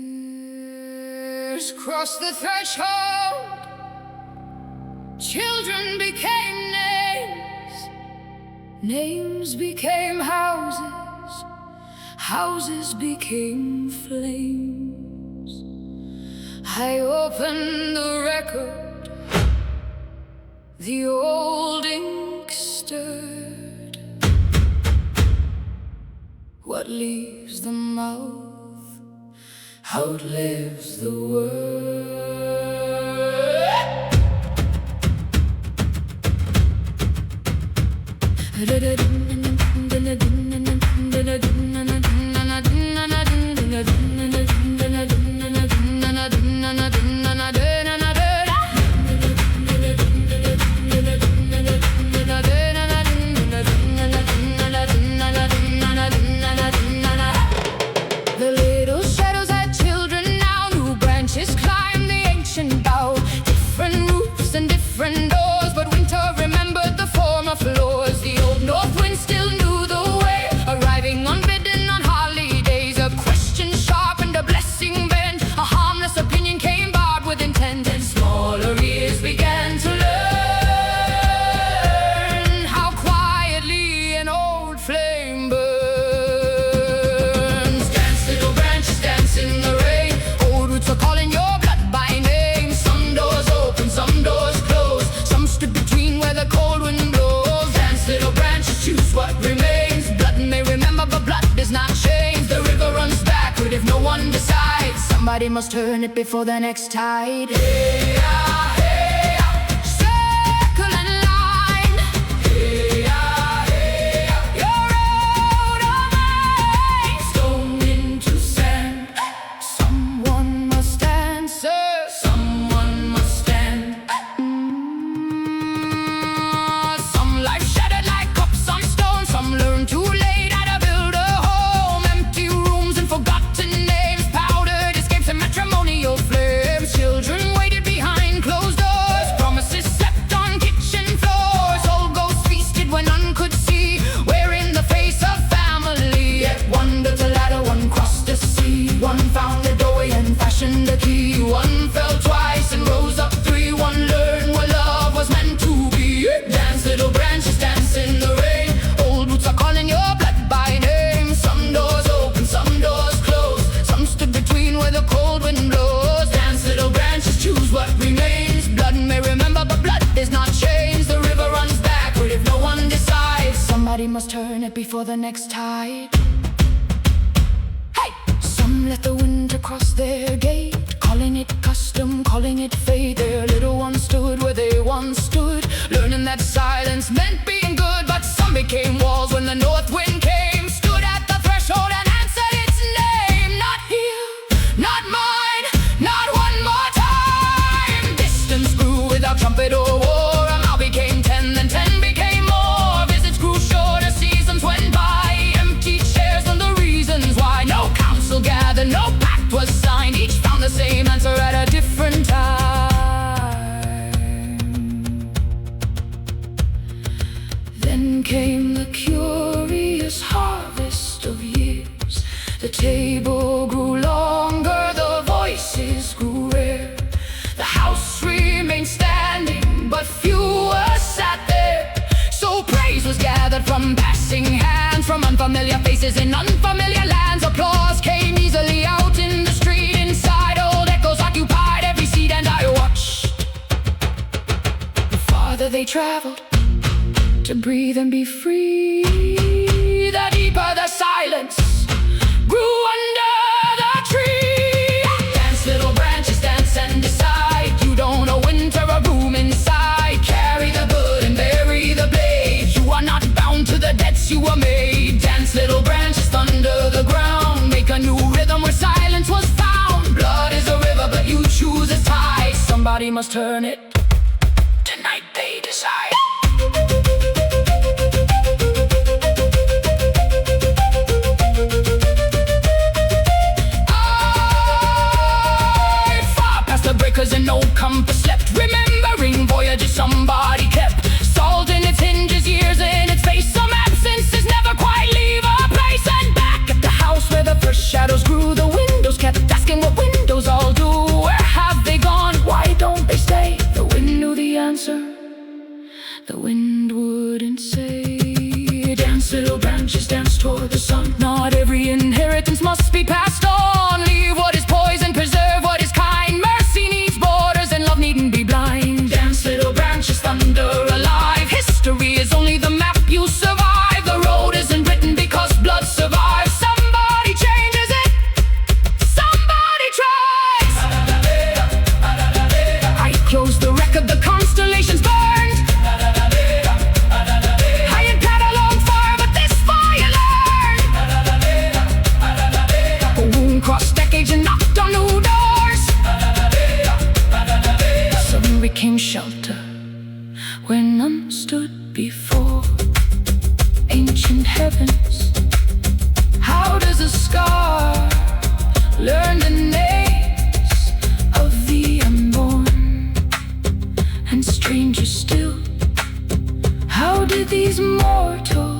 Years crossed the threshold, children became names, names became houses, houses became flames. I opened the record, the old ink stirred. What leaves the mouth outlives the word. The little shadows had children now, new branches climb the ancient bough, different roofs and different doors, but winter remembered the former floors. The old north wind still knew the way, arriving unbidden on holidays. A question sharpened, a blessing bent, a harmless opinion came barbed with intent, and smaller ears began to learn how quietly an old flame burns. Dance, little branches, dance in the rain, old roots are calling your blood by name. Some doors open, some doors close, some stood between where the cold wind blows. Dance, little branches, choose what remains. Blood may remember, but blood does not change. The river runs backward if no one decides. Somebody must turn it before the next tide. Hey, ah, hey, ah. Circle and line. Hey, ah, hey, ah. Your road of mine. Stone into sand. Someone must answer. Someone must stand. Some life shattered like cups on stone. Some learn too late how to build a home. Empty rooms and forgotten names, powdered escapes and matrimonial flames. Children waited behind closed doors, promises slept on kitchen floors. Old ghosts feasted when none could see, wearing the face of family. Yet one built a ladder, one crossed the sea, one found a doorway and fashioned a key. One fell twice and rose up three, one learned what love was meant to be. Dance, little branches, dance in the rain, old roots are calling your blood by name. Some doors open, some doors close, some stood between where the cold wind blows. Dance, little branches, choose what remains. Blood may remember, but blood does not change. The river runs backward if no one decides. Somebody must turn it before the next tide. Hey! Some let the winter cross their gate, calling it custom, calling it fate. Their little ones stood where they once stood, learning that silence meant being good. But some became walls when the north wind came, stood at the threshold and answered its name. Not here, not mine, not one more time. Distance grew without trumpet or war. A mile became 10, then 10 became more. Visits grew shorter, seasons went by. Empty chairs and the reasons why. No council gathered, no pact was signed. Each found the same answer at a different time. Then came the curious harvest of years. The table grew longer, the voices grew rare. The house remained standing, but fewer sat there. So praise was gathered from passing hands, from unfamiliar faces in unfamiliar lands. Applause came easily out in the street. Inside, old echoes occupied every seat, and I watched. The farther they traveled to breathe and be free, the deeper the silence grew under the tree. Dance, little branches, dance and decide. You don't know winter or room inside. Carry the good and bury the blade. You are not bound to the debts you were made. Dance, little branches, thunder the ground. Make a new rhythm where silence was found. Blood is a river, but you choose its tide. Somebody must turn it. Tonight they decide. Breakers and no compass slept, remembering voyages somebody kept. Salt in its hinges, years in its face, some absence is never quite the wind wouldn't say. Dance, little branches, dance toward the sun. Not every inheritance must be passed on. Leave what is poison, preserve what is kind. Mercy needs borders and love needn't be blind. Dance, little branches, thunder alive. History is only the map you survive. The road isn't written because blood survives. Somebody changes it, somebody tries. I close the record, the constellations burned. I ain't catalog fire, but this fire learned. A wound crossed decades and knocked on new doors. Some became shelter where none stood before. Ancient heavens, how does a scar learn the names of the unborn? And stranger still, how did these mortals